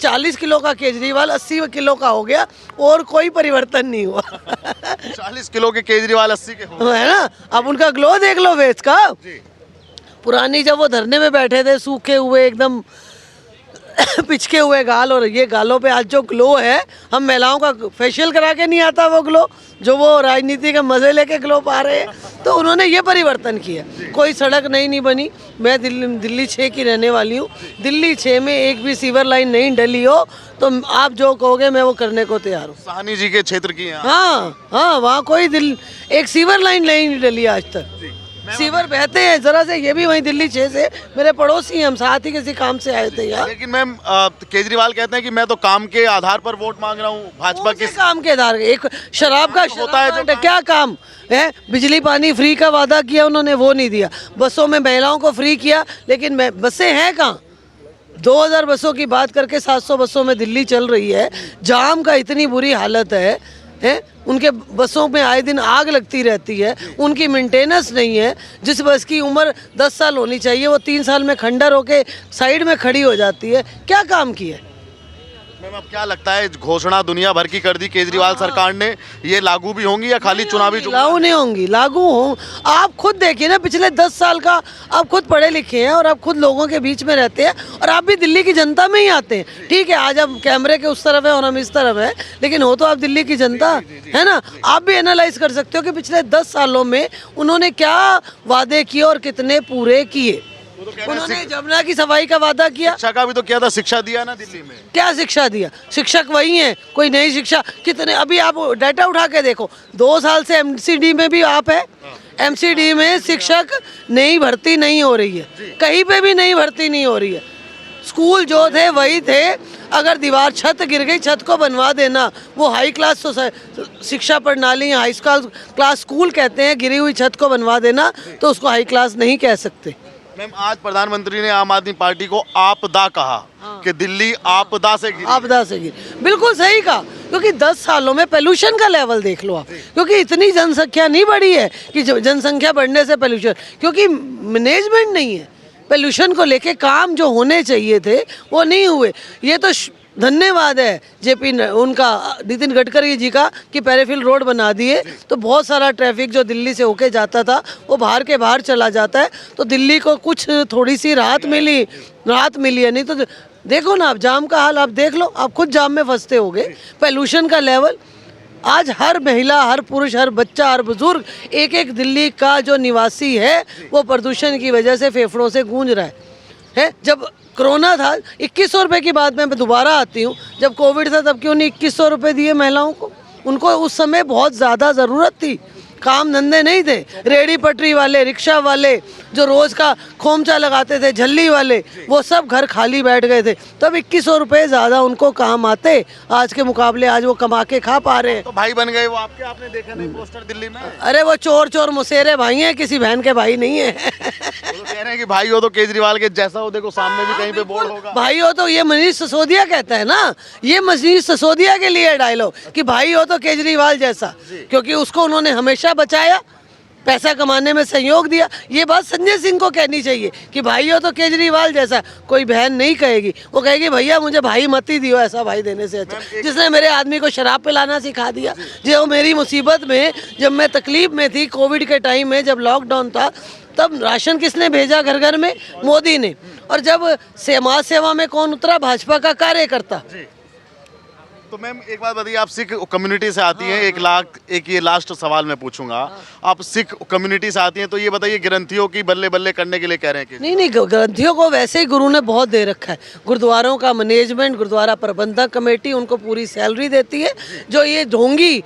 40 kilo का Kejriwal 80 kilo का हो गया और कोई परिवर्तन नहीं हुआ। 40 किलो के केजरीवाल 80 के हो है ना, अब उनका ग्लो देख लो फेस का। पुरानी जब वो धरने में बैठे थे सूखे हुए एकदम पिचके हुए गाल, और ये गालों पे आज जो ग्लो है, हम महिलाओं का फेशियल करा के नहीं आता वो ग्लो जो वो राजनीति के मजे लेके ग्लो पा रहे हैं। तो उन्होंने ये परिवर्तन किया। कोई सड़क नहीं बनी। मैं दिल्ली 6 की रहने वाली हूँ। दिल्ली 6 में एक भी सीवर लाइन नहीं डली हो तो आप जो कहोगे मैं वो करने को तैयार हूँ। साहनी जी के क्षेत्र की हैं। हाँ, वहाँ कोई एक सीवर लाइन नहीं डली आज तक। सीवर बहते हैं जरा से, ये भी वहीं दिल्ली 6 से मेरे पड़ोसी हैं, हम साथ ही किसी काम से आए थे यार। लेकिन मैम केजरीवाल कहते हैं कि मैं तो काम के आधार पर वोट मांग रहा हूँ। भाजपा के काम के आधार, एक शराब का होता है जो क्या काम है? बिजली पानी फ्री का वादा किया उन्होंने, वो नहीं दिया। बसों में महिलाओं को फ्री किया, लेकिन बसें हैं कहाँ? 2000 बसों की बात करके 700 बसों में दिल्ली चल रही है। जाम का इतनी बुरी हालत है, उनके बसों में आए दिन आग लगती रहती है, उनकी मेंटेनेंस नहीं है। जिस बस की उम्र 10 साल होनी चाहिए वो 3 साल में खंडर होके साइड में खड़ी हो जाती है। क्या काम किया? मैम अब क्या लगता है, घोषणा दुनिया भर की कर दी केजरीवाल सरकार ने, ये लागू भी होंगी या खाली चुनावी लागू नहीं होंगी? लागू हों। आप खुद देखिए ना, पिछले 10 साल का आप खुद पढ़े लिखे हैं और आप खुद लोगों के बीच में रहते हैं और आप भी दिल्ली की जनता में ही आते हैं। ठीक है, आज आप कैमरे के उस तरफ है और हम इस तरफ है, लेकिन हो तो आप दिल्ली की जनता है ना। आप भी एनालाइज कर सकते हो कि पिछले 10 सालों में उन्होंने क्या वादे किए और कितने पूरे किए। उन्होंने जमुना की सफाई का वादा किया, शिक्षा का भी तो किया था, शिक्षा दिया ना दिल्ली में। क्या शिक्षा दिया? शिक्षक वही हैं, कोई नई शिक्षा कितने? अभी आप डाटा उठा के देखो, 2 साल से एमसीडी में भी आप है, एमसीडी में शिक्षक नई भर्ती नहीं हो रही है, कहीं पे भी नई भर्ती नहीं हो रही है। स्कूल जो थे वही थे। अगर दीवार छत गिर गई, छत को बनवा देना। वो हाई क्लास शिक्षा प्रणाली, हाई क्लास स्कूल कहते हैं, गिरी हुई छत को बनवा देना तो उसको हाई क्लास नहीं कह सकते। मैम आज प्रधानमंत्री ने आम आदमी पार्टी को आपदा कहा कि दिल्ली आपदा से गिरी। बिल्कुल सही कहा, क्योंकि 10 सालों में पोल्यूशन का लेवल देख लो आप, क्योंकि इतनी जनसंख्या नहीं बढ़ी है कि जनसंख्या बढ़ने से पोल्यूशन, क्योंकि मैनेजमेंट नहीं है। पोल्यूशन को लेके काम जो होने चाहिए थे वो नहीं हुए। ये तो धन्यवाद है उनका नितिन गडकरी जी का कि पैराफिल रोड बना दिए, तो बहुत सारा ट्रैफिक जो दिल्ली से होके जाता था वो बाहर के बाहर चला जाता है, तो दिल्ली को कुछ थोड़ी सी राहत मिली है। नहीं तो देखो ना आप जाम का हाल, आप देख लो, आप खुद जाम में फंसते होगे। पोल्यूशन का लेवल आज हर महिला, हर पुरुष, हर बच्चा, हर बुजुर्ग, एक दिल्ली का जो निवासी है वो प्रदूषण की वजह से फेफड़ों से गूंज रहा है। जब कोरोना था 2100 रुपये की बात मैं दोबारा आती हूँ, जब कोविड था तब क्यों नहीं 2100 रुपये दिए महिलाओं को? उनको उस समय बहुत ज़्यादा ज़रूरत थी, काम धंधे नहीं थे। रेडी पटरी वाले, रिक्शा वाले जो रोज़ का खोमचा लगाते थे, झल्ली वाले, वो सब घर खाली बैठ गए थे। तब 2100 रुपये ज़्यादा उनको काम आते, आज के मुकाबले आज वो कमा के खा पा रहे हैं। तो भाई बन गए वो आपके, आपने देखा नहीं पोस्टर दिल्ली में? अरे वो चोर मुसेरे भाई हैं, किसी बहन के भाई नहीं है। वो तो कह रहे हैं कि भाई हो तो केजरीवाल के जैसा हो, देखो सामने भी कहीं पे बोर्ड होगा। भाई हो तो ये मनीष सिसोदिया कहता है ना, ये मनीष सिसोदिया के लिए डायलॉग कि भाई हो तो केजरीवाल जैसा, क्योंकि उसको उन्होंने हमेशा बचाया, पैसा कमाने में सहयोग दिया। ये बात संजय सिंह को कहनी चाहिए कि भाई हो तो केजरीवाल जैसा। कोई बहन नहीं कहेगी, वो कहेगी भैया मुझे भाई मत ही दियो, ऐसा भाई देने से अच्छा जिसने मेरे आदमी को शराब पिलाना सिखा दिया। जो मेरी मुसीबत में, जब मैं तकलीफ में थी, कोविड के टाइम में जब लॉकडाउन था, तब राशन किसने भेजा घर घर में? मोदी ने। और जब समाज सेवा में कौन उतरा? भाजपा का कार्यकर्ता। तो मैम एक बात बताइए, आप सिख कम्युनिटी से आती हैं, एक ये लास्ट सवाल मैं पूछूंगा। आप सिख कम्युनिटी से आती हैं, तो ये बताइए ग्रंथियों की बल्ले बल्ले करने के लिए कह रहे हैं कि नहीं, ग्रंथियों को वैसे ही गुरु ने बहुत दे रखा है। गुरुद्वारों का मैनेजमेंट, गुरुद्वारा प्रबंधक कमेटी उनको पूरी सैलरी देती है। जो ये ढोंगी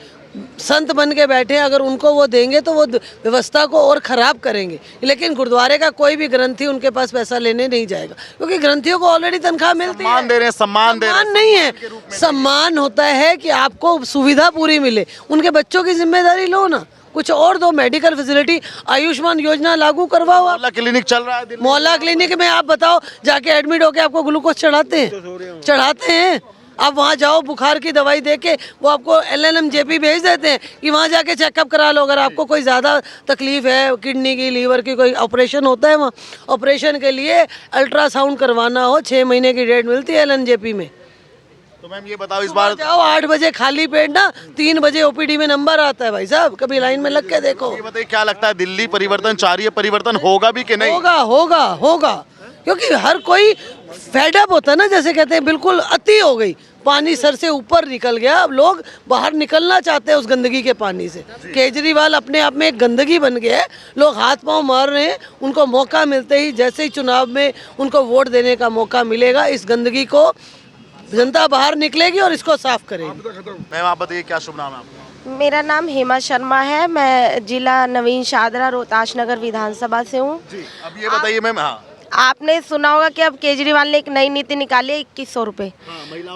संत बन के बैठे, अगर उनको वो देंगे तो वो व्यवस्था को और ख़राब करेंगे। लेकिन गुरुद्वारे का कोई भी ग्रंथी उनके पास पैसा लेने नहीं जाएगा, क्योंकि ग्रंथियों को ऑलरेडी तनख्वाह मिलती है। सम्मान दे रहे हैं, सम्मान नहीं है। सम्मान होता है कि आपको सुविधा पूरी मिले। उनके बच्चों की जिम्मेदारी लो ना, कुछ और दो, मेडिकल फैसिलिटी, आयुष्मान योजना लागू करवाओ। मोहल्ला क्लिनिक चल रहा है, मोहल्ला क्लिनिक में आप बताओ, जाके एडमिट होके आपको ग्लूकोज चढ़ाते हैं। आप वहाँ जाओ, बुखार की दवाई दे के वो आपको LNM JP भेज देते हैं कि वहाँ जाके चेकअप करा लो। अगर आपको कोई ज़्यादा तकलीफ है, किडनी की, लीवर की, कोई ऑपरेशन होता है वहाँ, ऑपरेशन के लिए अल्ट्रासाउंड करवाना हो, 6 महीने की डेट मिलती है LNM JP में। तो मैम ये बताओ इस बार जाओ 8 बजे खाली पेट ना 3 बजे ओपीडी में नंबर आता है भाई साहब, कभी लाइन में लग के देखो। ये बताइए क्या लगता है दिल्ली परिवर्तन चाह रही है, परिवर्तन होगा भी कि नहीं? होगा होगा होगा, क्योंकि हर कोई फेडअप होता है ना, जैसे कहते हैं बिल्कुल अति हो गई, पानी सर से ऊपर निकल गया, अब लोग बाहर निकलना चाहते हैं उस गंदगी के पानी से। केजरीवाल अपने आप में एक गंदगी बन गया है, लोग हाथ पांव मार रहे हैं, उनको मौका मिलते ही जैसे ही चुनाव में उनको वोट देने का मौका मिलेगा, इस गंदगी को जनता बाहर निकलेगी और इसको साफ करेगी। मैम आप बताइए क्या शुभ नाम है आपका? मेरा नाम हेमा शर्मा है। मैं जिला नवीन शादरा रोहतास नगर विधानसभा से हूँ। अब ये बताइए मैम, हाँ आपने सुना होगा कि अब केजरीवाल ने एक नई नीति निकाली है 2100 रुपये।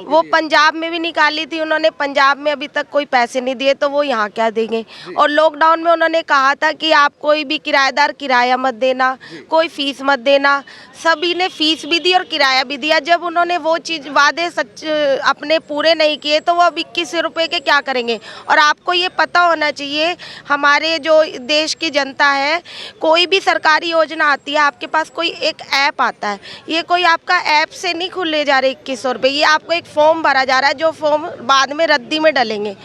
वो पंजाब में भी निकाली थी उन्होंने, पंजाब में अभी तक कोई पैसे नहीं दिए, तो वो यहाँ क्या देंगे। और लॉकडाउन में उन्होंने कहा था कि आप कोई भी किराएदार किराया मत देना, कोई फीस मत देना, सभी ने फीस भी दी और किराया भी दिया। जब उन्होंने वो चीज़ वादे सच अपने पूरे नहीं किए तो वो अब 21 रुपये के क्या करेंगे। और आपको ये पता होना चाहिए, हमारे जो देश की जनता है, कोई भी सरकारी योजना आती है आपके पास कोई एक ऐप आता है, ये कोई आपका ऐप से नहीं खुले जा रहे 2100 रुपये, ये आपको एक फॉर्म भरा जा रहा है जो फॉर्म बाद में रद्दी में डलेंगे।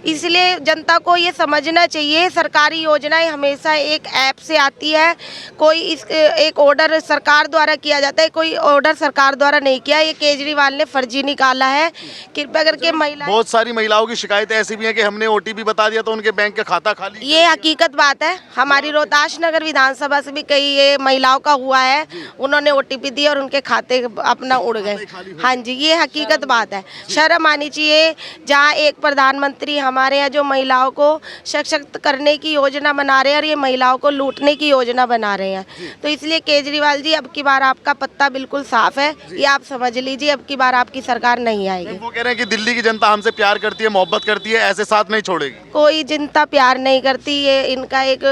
इसलिए जनता को ये समझना चाहिए, सरकारी योजनाएं हमेशा एक ऐप से आती है, कोई इस एक ऑर्डर सरकार द्वारा किया जाता है, कोई ऑर्डर सरकार द्वारा नहीं किया। ये केजरीवाल ने फर्जी निकाला है। कृपया करके महिला, बहुत सारी महिलाओं की शिकायतें ऐसी भी हैं कि हमने ओटीपी बता दिया तो उनके बैंक का खाता खाली। ये हकीकत बात है। हमारी रोहतास नगर विधानसभा से भी कई ये महिलाओं का हुआ है, उन्होंने ओटीपी दिया और उनके खाते अपना उड़ गए। हाँ जी, ये हकीकत बात है। शर्म आनी चाहिए। जहाँ एक प्रधानमंत्री हमारे यहाँ जो महिलाओं को सशक्त करने की योजना बना रहे हैं और ये महिलाओं को लूटने की योजना बना रहे हैं, तो इसलिए केजरीवाल जी अब की बार आपका पत्ता बिल्कुल साफ है, ये आप समझ लीजिए, अब की बार आपकी सरकार नहीं आएगी। वो कह रहे हैं कि दिल्ली की जनता हमसे प्यार करती है, मोहब्बत करती है, ऐसे साथ नहीं छोड़ेगी। कोई जनता प्यार नहीं करती, ये इनका एक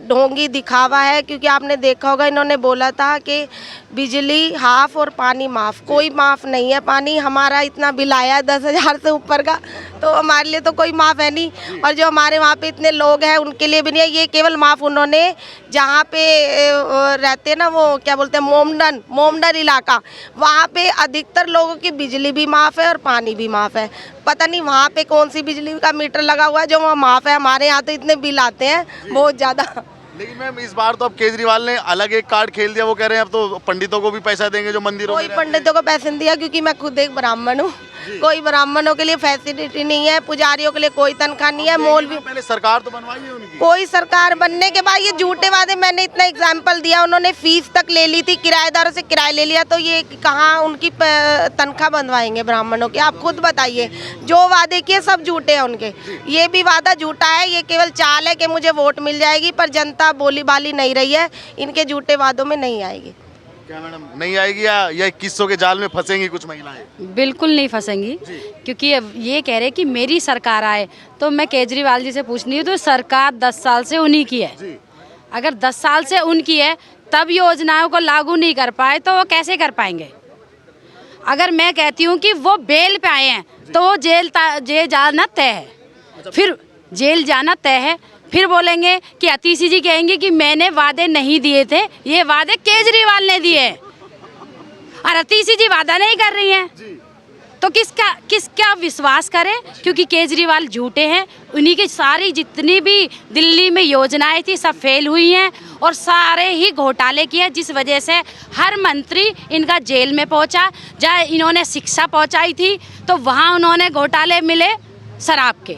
ढोंगी दिखावा है। क्योंकि आपने देखा होगा इन्होंने बोला था कि बिजली हाफ और पानी माफ, कोई माफ नहीं है। पानी हमारा इतना बिल आया है 10,000 से ऊपर का, तो हमारे लिए तो कोई माफ़ है नहीं, और जो हमारे वहाँ पे इतने लोग हैं उनके लिए भी नहीं है। ये केवल माफ़ उन्होंने जहाँ पे रहते हैं ना, वो क्या बोलते हैं, मोमडन इलाका, वहाँ पे अधिकतर लोगों की बिजली भी माफ़ है और पानी भी माफ़ है। पता नहीं वहाँ पे कौन सी बिजली का मीटर लगा हुआ है जो वहाँ माफ़ है। हमारे यहाँ तो इतने बिल आते हैं बहुत ज़्यादा। लेकिन मैम इस बार तो अब केजरीवाल ने अलग एक कार्ड खेल दिया, वो कह रहे हैं अब तो पंडितों को भी पैसा देंगे जो मंदिरों में कोई पंडितों को पैसे नहीं दिया, क्योंकि मैं खुद एक ब्राह्मण हूँ। कोई ब्राह्मणों के लिए फैसिलिटी नहीं है, पुजारियों के लिए कोई तनख्वाह नहीं है, मौलवी। पहले सरकार तो बनवाई है उनकी। कोई सरकार बनने के बाद ये झूठे वादे, मैंने इतना एग्जाम्पल दिया, उन्होंने फीस तक ले ली थी, किराएदारों से किराया ले लिया, तो ये कहाँ उनकी तनख्वाह बनवाएंगे ब्राह्मणों की? आप खुद बताइए। जो वादे किए सब झूठे हैं उनके। ये भी वादा झूठा है, ये केवल चाल है कि मुझे वोट मिल जाएगी, पर जनता बोली बाली नहीं रही है, इनके झूठे वादों में नहीं आएगी। क्या मैडम नहीं आएगी या 2100 के जाल में फंसेंगी कुछ महिलाएं? बिल्कुल नहीं फंसेंगी, क्योंकि अब ये कह रहे कि मेरी सरकार आए, तो मैं केजरीवाल जी से पूछनी हूँ, तो सरकार 10 साल से उन्हीं की है। अगर 10 साल से उनकी है तब योजनाओं को लागू नहीं कर पाए तो वो कैसे कर पाएंगे? अगर मैं कहती हूँ कि वो बेल पे आए हैं तो वो जेल जाना तय है, फिर जेल जाना तय है, फिर बोलेंगे कि अतीशी जी कहेंगे कि मैंने वादे नहीं दिए थे, ये वादे केजरीवाल ने दिए, और अतीशी जी वादा नहीं कर रही हैं, तो किसका विश्वास करें? क्योंकि केजरीवाल झूठे हैं। उन्हीं की सारी जितनी भी दिल्ली में योजनाएं थी सब फेल हुई हैं, और सारे ही घोटाले किए, जिस वजह से हर मंत्री इनका जेल में पहुंचा। जहाँ इन्होंने शिक्षा पहुंचाई थी तो वहाँ उन्होंने घोटाले मिले शराब के,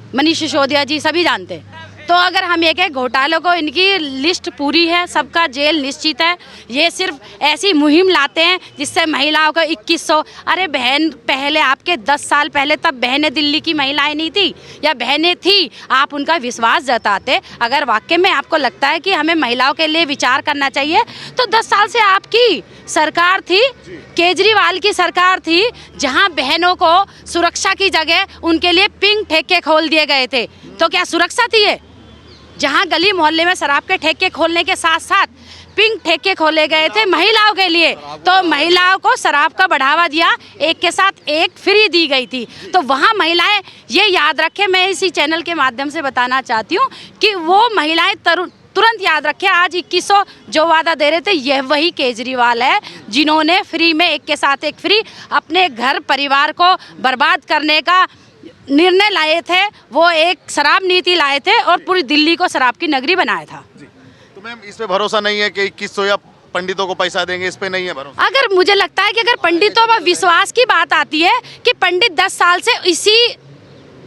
मनीष सिसोदिया जी सभी जानते हैं। तो अगर हम ये कहें घोटालों को, इनकी लिस्ट पूरी है, सबका जेल निश्चित है। ये सिर्फ ऐसी मुहिम लाते हैं जिससे महिलाओं को 2100, अरे बहन पहले आपके 10 साल पहले तब बहनें दिल्ली की महिलाएं नहीं थी, या बहनें थी, आप उनका विश्वास जताते। अगर वाकई में आपको लगता है कि हमें महिलाओं के लिए विचार करना चाहिए, तो 10 साल से आपकी सरकार थी, केजरीवाल की सरकार थी, जहां बहनों को सुरक्षा की जगह उनके लिए पिंक ठेके खोल दिए गए थे। तो क्या सुरक्षा थी ये? जहां गली मोहल्ले में शराब के ठेके खोलने के साथ साथ पिंक ठेके खोले गए थे महिलाओं के लिए, तो महिलाओं को शराब का बढ़ावा दिया, एक के साथ एक फ्री दी गई थी। तो वहाँ महिलाएं ये याद रखें, मैं इसी चैनल के माध्यम से बताना चाहती हूँ कि वो महिलाएं तुरंत याद रखें, आज 2100 जो वादा दे रहे थे, यह वही केजरीवाल है जिन्होंने फ्री में एक के साथ एक फ्री अपने घर परिवार को बर्बाद करने का निर्णय लाए थे। वो एक शराब नीति लाए थे और पूरी दिल्ली को शराब की नगरी बनाया था। तो मैम इस पे भरोसा नहीं है कि 2100 या पंडितों को पैसा देंगे, इस पे नहीं है भरोसा? अगर मुझे लगता है कि अगर पंडितों पर विश्वास की बात आती है कि पंडित 10 साल से इसी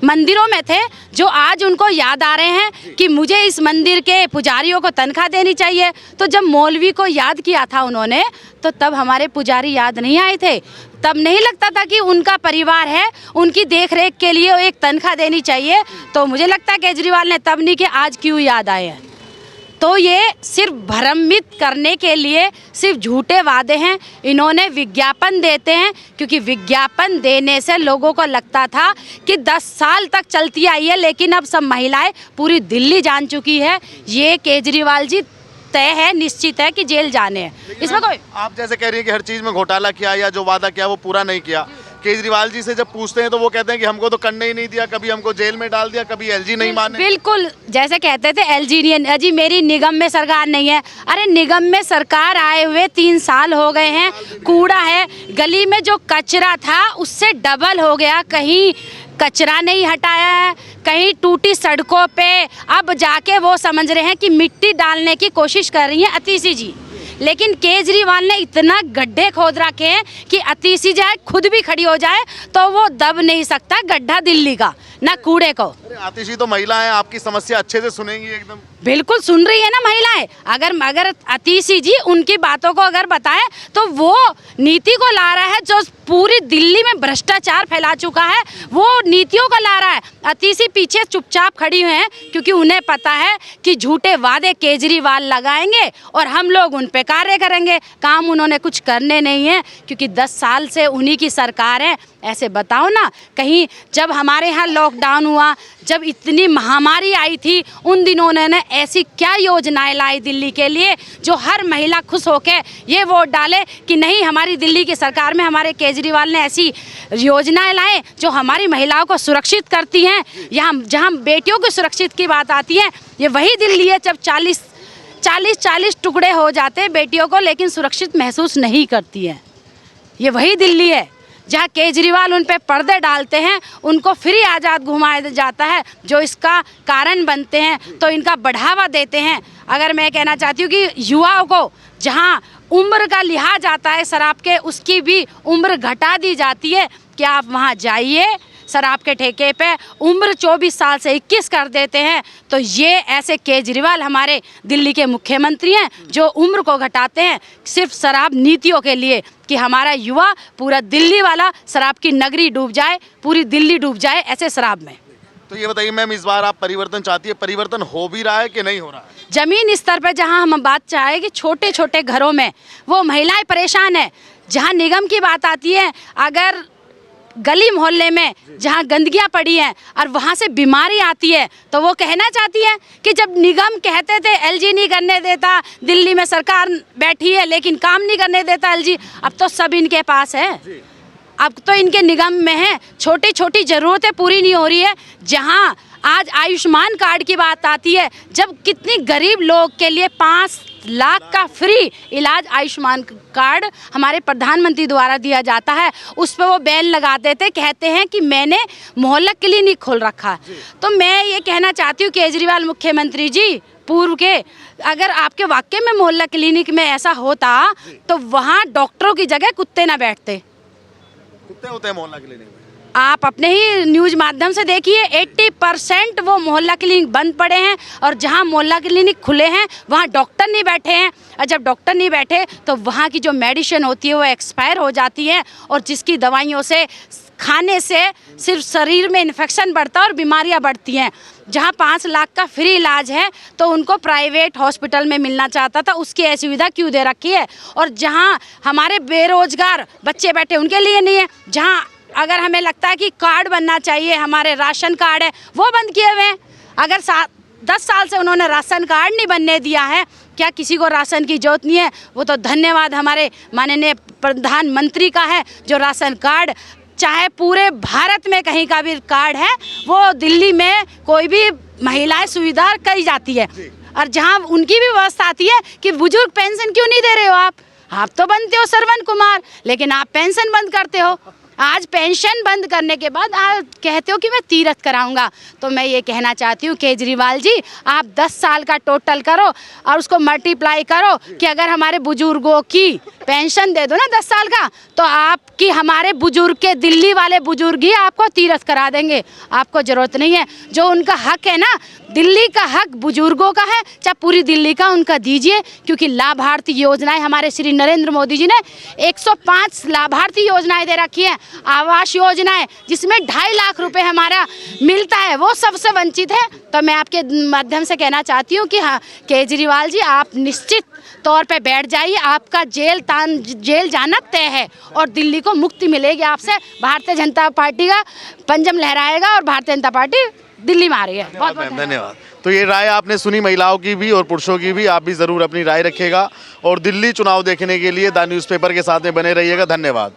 मंदिरों में थे, जो आज उनको याद आ रहे हैं कि मुझे इस मंदिर के पुजारियों को तनख्वाह देनी चाहिए, तो जब मौलवी को याद किया था उन्होंने, तो तब हमारे पुजारी याद नहीं आए थे। तब नहीं लगता था कि उनका परिवार है, उनकी देखरेख के लिए एक तनख्वाह देनी चाहिए। तो मुझे लगता है केजरीवाल ने तब नहीं कि आज क्यों याद आए हैं। तो ये सिर्फ भ्रमित करने के लिए सिर्फ झूठे वादे हैं। इन्होंने विज्ञापन देते हैं, क्योंकि विज्ञापन देने से लोगों को लगता था कि 10 साल तक चलती आई है, लेकिन अब सब महिलाएं पूरी दिल्ली जान चुकी है। ये केजरीवाल जी तय है, निश्चित है कि जेल जाने हैं। इसमें कोई, आप जैसे कह रही है कि हर चीज में घोटाला किया या जो वादा किया वो पूरा नहीं किया, केजरीवाल जी से जब पूछते हैं तो वो कहते हैं कि हमको तो करने ही नहीं दिया, कभी हमको जेल में डाल दिया, कभी एलजी नहीं माने। बिल्कुल, जैसे कहते थे एलजी नहीं, अजी मेरी निगम में सरकार नहीं है। अरे निगम में सरकार आए हुए 3 साल हो गए हैं, कूड़ा है, गली में जो कचरा था उससे डबल हो गया। कहीं कचरा नहीं हटाया है, कहीं टूटी सड़कों पे अब जाके वो समझ रहे हैं कि मिट्टी डालने की कोशिश कर रही हैं अतिशी जी। लेकिन केजरीवाल ने इतना गड्ढे खोद रखे हैं कि अतिशी जाए खुद भी खड़ी हो जाए तो वो दब नहीं सकता गड्ढा दिल्ली का, ना कूड़े को। आतिशी तो महिला है, आपकी समस्या अच्छे से सुनेंगी एकदम। बिल्कुल सुन रही है ना महिलाएं। अगर अतिशी जी उनकी बातों को अगर बताएं तो वो नीति को ला रहा है जो पूरी दिल्ली में भ्रष्टाचार फैला चुका है, वो नीतियों को ला रहा है। अतिशी पीछे चुपचाप खड़ी हुई हैं, क्योंकि उन्हें पता है कि झूठे वादे केजरीवाल लगाएंगे और हम लोग उन पे कार्य करेंगे। काम उन्होंने कुछ करने नहीं है, क्योंकि 10 साल से उन्हीं की सरकार है। ऐसे बताओ ना, कहीं जब हमारे यहाँ लॉकडाउन हुआ, जब इतनी महामारी आई थी, उन दिनों उन्होंने ऐसी क्या योजनाएं लाई दिल्ली के लिए जो हर महिला खुश होके ये वोट डाले कि नहीं, हमारी दिल्ली की सरकार में हमारे केजरीवाल ने ऐसी योजनाएं लाए जो हमारी महिलाओं को सुरक्षित करती हैं। यहाँ जहाँ बेटियों की सुरक्षित की बात आती है, ये वही दिल्ली है जब 40 टुकड़े हो जाते हैं बेटियों को, लेकिन सुरक्षित महसूस नहीं करती है। ये वही दिल्ली है जहाँ केजरीवाल उन पे पर्दे डालते हैं, उनको फ्री आज़ाद घुमाया जाता है, जो इसका कारण बनते हैं, तो इनका बढ़ावा देते हैं। अगर मैं कहना चाहती हूँ कि युवाओं को जहाँ उम्र का लिहाज आता है शराब के, उसकी भी उम्र घटा दी जाती है कि आप वहाँ जाइए, शराब के ठेके पे उम्र 24 साल से 21 कर देते हैं। तो ये ऐसे केजरीवाल हमारे दिल्ली के मुख्यमंत्री हैं जो उम्र को घटाते हैं सिर्फ शराब नीतियों के लिए, कि हमारा युवा, पूरा दिल्ली वाला शराब की नगरी डूब जाए, पूरी दिल्ली डूब जाए ऐसे शराब में। तो ये बताइए मैम, इस बार आप परिवर्तन चाहती है, परिवर्तन हो भी रहा है कि नहीं हो रहा है? जमीन स्तर पर जहां हम बात चाहे कि छोटे छोटे घरों में वो महिलाएं परेशान है, जहां निगम की बात आती है, अगर गली मोहल्ले में जहाँ गंदगियाँ पड़ी हैं और वहाँ से बीमारी आती है, तो वो कहना चाहती है कि जब निगम कहते थे एलजी नहीं करने देता, दिल्ली में सरकार बैठी है लेकिन काम नहीं करने देता एलजी, अब तो सब इनके पास है, अब तो इनके निगम में है, छोटी छोटी ज़रूरतें पूरी नहीं हो रही है। जहाँ आज आयुष्मान कार्ड की बात आती है, जब कितनी गरीब लोग के लिए 5 लाख का फ्री इलाज आयुष्मान कार्ड हमारे प्रधानमंत्री द्वारा दिया जाता है, उस पर वो बैन लगा देते, कहते हैं कि मैंने मोहल्ला क्लिनिक खोल रखा। तो मैं ये कहना चाहती हूँ केजरीवाल मुख्यमंत्री जी पूर्व के, अगर आपके वाकई में मोहल्ला क्लिनिक में ऐसा होता तो वहाँ डॉक्टरों की जगह कुत्ते ना बैठते। कुत्ते होते हैं मोहल्ला क्लिनिक में? आप अपने ही न्यूज़ माध्यम से देखिए, 80% वो मोहल्ला क्लिनिक बंद पड़े हैं, और जहां मोहल्ला क्लिनिक खुले हैं वहां डॉक्टर नहीं बैठे हैं। और जब डॉक्टर नहीं बैठे तो वहां की जो मेडिसिन होती है वो एक्सपायर हो जाती है, और जिसकी दवाइयों से खाने से सिर्फ शरीर में इन्फेक्शन बढ़ता है और बीमारियां बढ़ती हैं। जहां 5 लाख का फ्री इलाज है तो उनको प्राइवेट हॉस्पिटल में मिलना चाहता था, उसकी असुविधा क्यों दे रखी है? और जहां हमारे बेरोजगार बच्चे बैठे उनके लिए नहीं है, जहां अगर हमें लगता है कि कार्ड बनना चाहिए, हमारे राशन कार्ड है वो बंद किए हुए हैं। अगर 10 साल से उन्होंने राशन कार्ड नहीं बनने दिया है, क्या किसी को राशन की जरूरत नहीं है? वो तो धन्यवाद हमारे माननीय प्रधानमंत्री का है जो राशन कार्ड, चाहे पूरे भारत में कहीं का भी कार्ड है, वो दिल्ली में कोई भी महिलाएं सुविधा करी जाती है। और जहाँ उनकी भी व्यवस्था आती है कि बुजुर्ग पेंशन क्यों नहीं दे रहे हो आप तो बनते हो श्रवण कुमार, लेकिन आप पेंशन बंद करते हो। आज पेंशन बंद करने के बाद आप कहते हो कि मैं तीरथ कराऊंगा। तो मैं ये कहना चाहती हूँ केजरीवाल जी, आप 10 साल का टोटल करो और उसको मल्टीप्लाई करो कि अगर हमारे बुजुर्गों की पेंशन दे दो ना 10 साल का, तो आपकी हमारे बुजुर्ग के दिल्ली वाले बुजुर्ग ही आपको तीरथ करा देंगे। आपको ज़रूरत नहीं है, जो उनका हक है ना, दिल्ली का हक बुजुर्गों का है, चाहे पूरी दिल्ली का उनका दीजिए। क्योंकि लाभार्थी योजनाएं हमारे श्री नरेंद्र मोदी जी ने 105 लाभार्थी योजनाएं दे रखी है। आवास योजना है जिसमें 2.5 लाख रुपए हमारा मिलता है, वो सबसे वंचित है। तो मैं आपके माध्यम से कहना चाहती हूँ कि हाँ केजरीवाल जी, आप निश्चित तौर पे बैठ जाइए, आपका जेल जाना तय है और दिल्ली को मुक्ति मिलेगी आपसे। भारतीय जनता पार्टी का पंजम लहराएगा और भारतीय जनता पार्टी दिल्ली में आ रही है। बहुत बहुत धन्यवाद। तो ये राय आपने सुनी महिलाओं की भी और पुरुषों की भी, आप भी जरूर अपनी राय रखिएगा और दिल्ली चुनाव देखने के लिए द न्यूज़पेपर के साथ में बने रहिएगा। धन्यवाद।